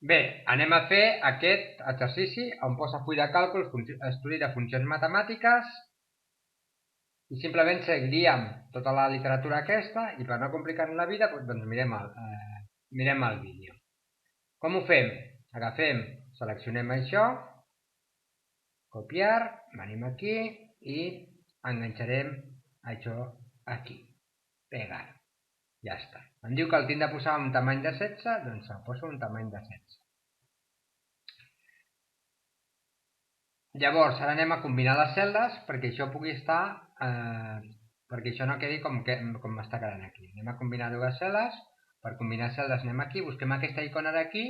Bé, anem a fer aquest exercici on posa full de càlcul, estudi de funcions matemàtiques, i simplement seguiríem tota la literatura aquesta i per no complicar-nos la vida doncs mirem el vídeo. Com ho fem? Agafem, seleccionem això, copiar, venim aquí i enganxarem això aquí, pegar, ja està. Em diu que el tinc de posar un tamany de 16, doncs el poso un tamany de 16. Llavors, ara anem a combinar les cel·les perquè això pugui estar, perquè això no quedi com m'està quedant aquí. Anem a combinar dues cel·les. Per combinar cel·les anem aquí, busquem aquesta icona d'aquí,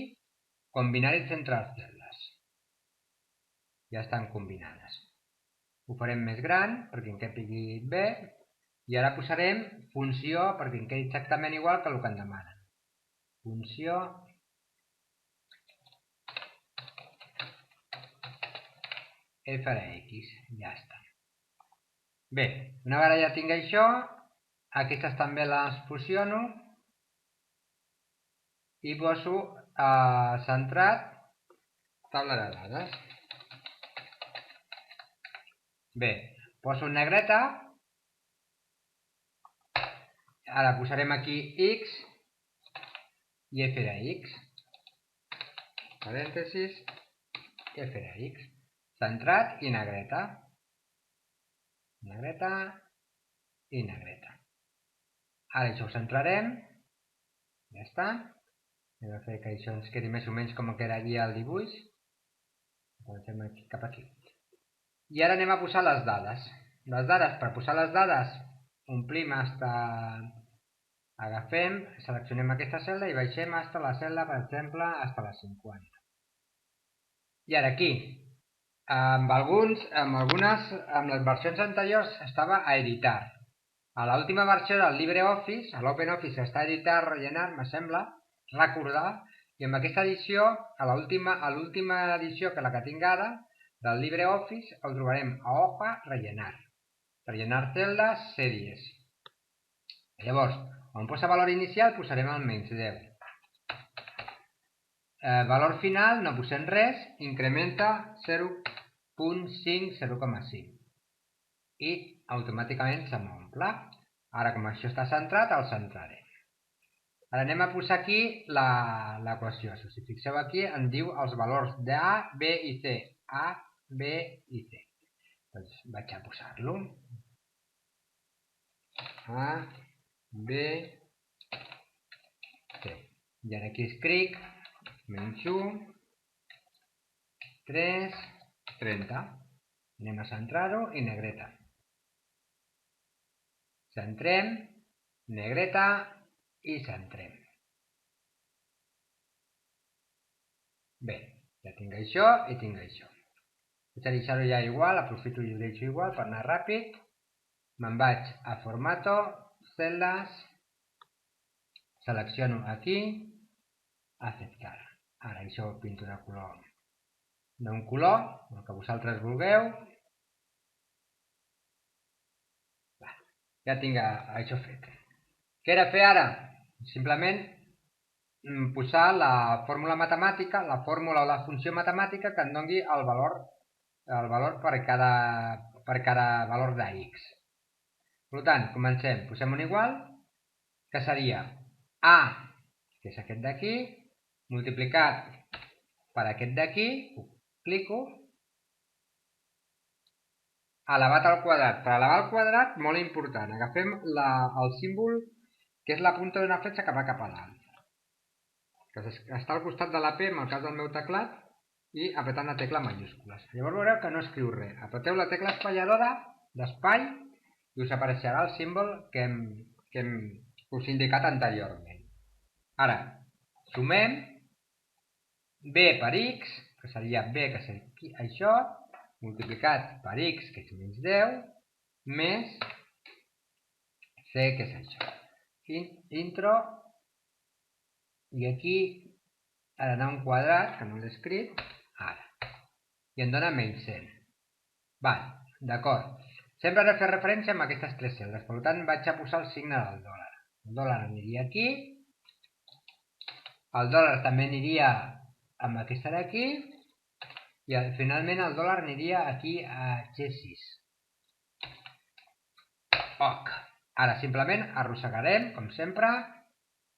combinar entre les cel·les. Ja estan combinades. Ho farem més gran perquè en quepi bé i ara posarem funció perquè en quedi exactament igual que el que em demanen. Funció f de x, ja està. Bé, una vegada ja tinc això, aquestes també les fusiono i poso centrat taula de dades. Bé, poso negreta, ara posarem aquí x i f de x, parèntesis, f de x, centrat i negreta, negreta i negreta. Ara això ho centrarem, ja està. Anem a fer que això ens quedi més o menys com quedaria el dibuix. Comencem aquí, cap aquí. I ara anem a posar les dades. Les dades, per posar les dades, omplim hasta... Agafem, seleccionem aquesta cel·la i baixem hasta la cel·la, per exemple, hasta la 50. I ara aquí, amb les versions anteriors estava a editar. A l'última versió del LibreOffice, a l'OpenOffice està a editar, rellenar, me sembla, recordar, i amb aquesta edició, a l'última edició que la que tinc ara, del LibreOffice, el trobarem a hoja, rellenar. Rellenar cel·les, sèries. Llavors, on posa valor inicial posarem el menys 10. Valor final no posem res, incrementa 0.5, 0,5. I automàticament se m'omple. Ara, com això està centrat, el centrarem. Ara anem a posar aquí l'equació. Si fixeu aquí, em diu els valors d'A, B i C. A, B i C. Doncs vaig a posar-lo. A, B, C. I ara aquí escric menys 1, 3, 30. Anem a centrar-ho i negreta. Centrem, negreta i centrem. Bé, ja tinc això i tinc això. Vaig a deixar-ho ja igual, aprofito i ho deixo igual per anar ràpid. Me'n vaig a formato, cel·les, selecciono aquí, acceptar. Ara això ho pinto de color, d'un color, el que vosaltres vulgueu. Ja tinc això fet. Què he de fer ara? Simplement posar la fórmula matemàtica, la fórmula o la funció matemàtica que em doni el valor per cada valor de x. Per tant, comencem. Posem un igual, que seria a, que és aquest d'aquí, multiplicat per aquest d'aquí, clico, elevat al quadrat. Per elevar al quadrat, molt important, agafem el símbol que és la punta d'una fletxa que va cap a dalt, que està al costat de la P, en el cas del meu teclat, i apretant la tecla majúscules. Llavors veureu que no escriu res. Apreteu la tecla espatlladora d'espai i us apareixerà el símbol que us he indicat anteriorment. Ara, sumem b per x, que seria b, que seria això, multiplicat per x, que és menys 10, més c, que és això. Intro, i aquí ha d'anar un quadrat, que no l'he escrit, ara, i em dona menys 100. Val, d'acord. Sempre he de fer referència amb aquestes tres cel·les, per tant vaig a posar el signe del dòlar. El dòlar aniria aquí, el dòlar també aniria amb aquesta d'aquí, i finalment el dòlar aniria aquí a G6. Ok. Ara simplement arrossegarem, com sempre,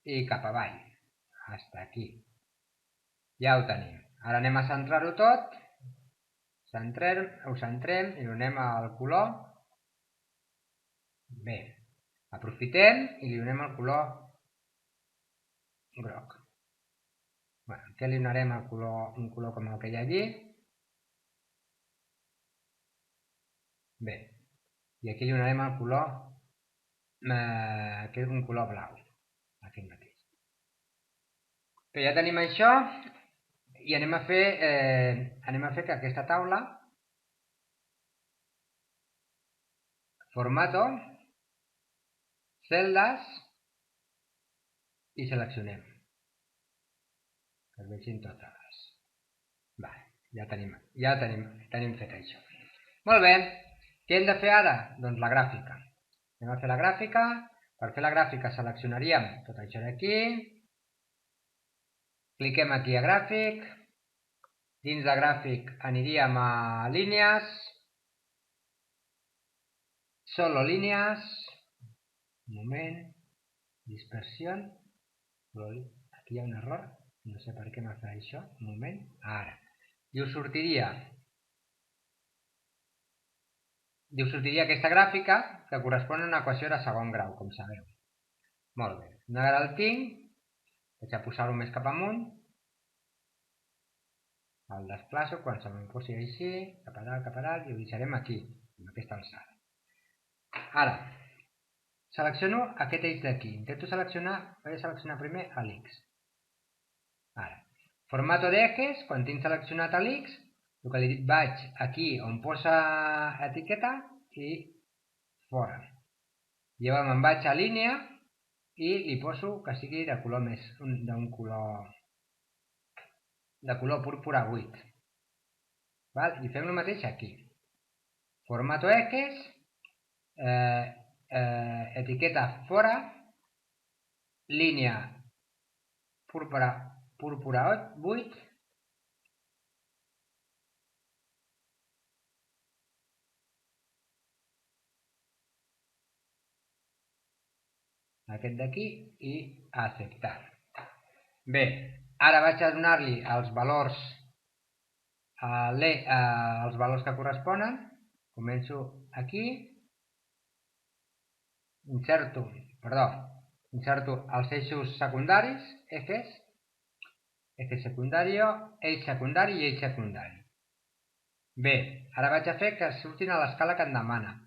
i cap avall. Hasta aquí. Ja ho tenim. Ara anem a centrar-ho tot. Ho centrem i donem el color. Bé. Aprofitem i li donem el color groc. Bueno, què li donarem un color com el que hi ha allí? Bé. I aquí li donarem el color, que és un color blau. Aquí mateix. Bé, ja tenim això. I anem a fer que aquesta taula, formato, celdes, i seleccionem. Que es vegin totes. Vale, ja tenim fet això. Molt bé, què hem de fer ara? Doncs la gràfica. Anem a fer la gràfica. Per fer la gràfica seleccionaríem tot això d'aquí. Cliquem aquí a gràfic. Dins de gràfic aniríem a línies. Solo línies. Un moment. Dispersió. Aquí hi ha un error. No sé per què m'ha fet això. Un moment. Ara. I us sortiria aquesta gràfica que correspon a una equació de segon grau, com sabeu. Molt bé. Ara el tinc. Vaig a posar-ho més cap amunt. El desplaço quan se me'n posi així, cap a dalt, i ho deixarem aquí, amb aquesta alçada. Ara, selecciono aquest eix d'aquí. Intento seleccionar primer l'X. Ara, formato d'eixes, quan tinc seleccionat l'X, el que li vaig aquí on posa etiqueta i fora. Llavors me'n vaig a línia i li poso que sigui de color de color púrpura 8. I fem el mateix aquí. Formato ejes, etiqueta fora, línia púrpura 8, aquest d'aquí, i acceptar. Bé, ara vaig a donar-li els valors que corresponen. Començo aquí, inserto els eixos secundaris, eje secundario, eix secundari i eix secundari. Bé, ara vaig a fer que surtin a l'escala que em demana.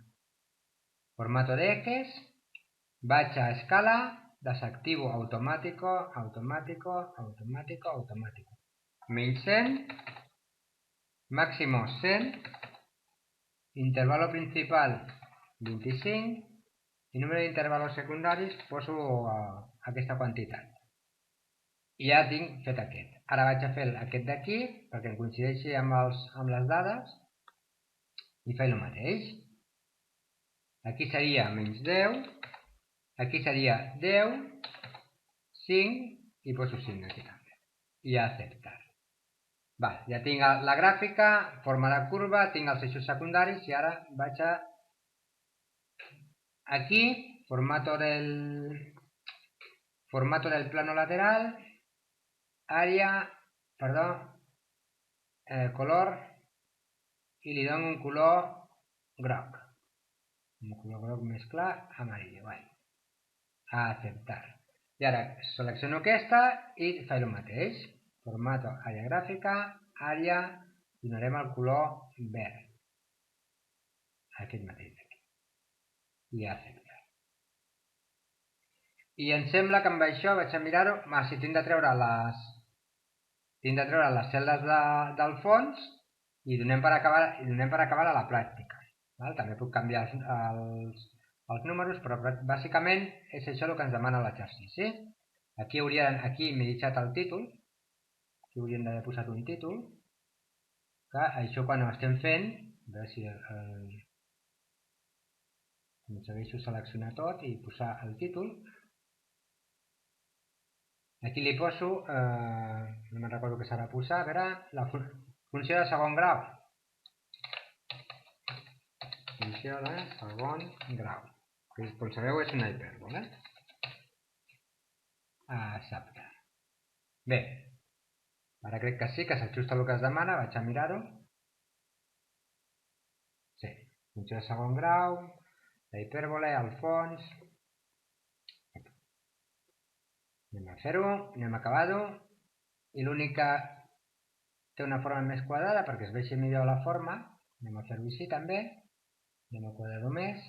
Formato de ejes, vaig a escala, desactivo automático, menys 100, máximo 100, intervalo principal 25 i número d'intervalos secundaris poso aquesta quantitat. I ja tinc fet aquest. Ara vaig a fer aquest d'aquí perquè em coincideixi amb les dades i faig el mateix. Aquí seria menys 10, aquí seria 10, 5 i poso 5 aquí també. I acceptar. Ja tinc la gràfica, forma de curva, tinc els eixos secundaris i ara vaig a aquí, formato del plano lateral, color, i li dono un color groc. Un color groc més clar, amarillo. A acceptar. I ara selecciono aquesta i faig el mateix. Formato, àrea gràfica, àrea, donarem el color verd. Aquest mateix d'aquí. I acceptar. I em sembla que amb això vaig a mirar-ho, si tinc de treure les celdes del fons i donem per acabar a la pràctica. També puc canviar els números, però bàsicament és això el que ens demana l'exercici. Aquí m'he deixat el títol, aquí hauríem d'haver posat un títol, que això quan ho estem fent, a veure si aconsegueixo seleccionar tot i posar el títol. Aquí li poso, no me'n recordo el que s'ha de posar, a veure, la funció de segon grau. Funció de segon grau. Que com sabeu és una hipèrbole. Acceptar. Bé, ara crec que sí, que s'ajusta el que es demana, vaig a mirar-ho. Sí, funció de segon grau, la hipèrbole, al fons. Anem a fer-ho, anem a acabar-ho. I l'únic que té una forma més quadrada perquè es vegi millor la forma. Anem a fer-ho així també. Anem a quadrar-ho més.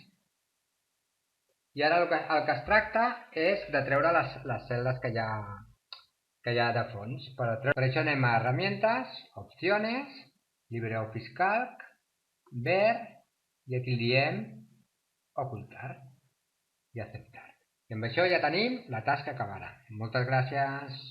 I ara el que es tracta és de treure les cel·les que hi ha de fons. Per això anem a herramientas, opciones, LibreOffice Calc, ver, i aquí el diem ocultar i acceptar. I amb això ja tenim la tasca acabada. Moltes gràcies.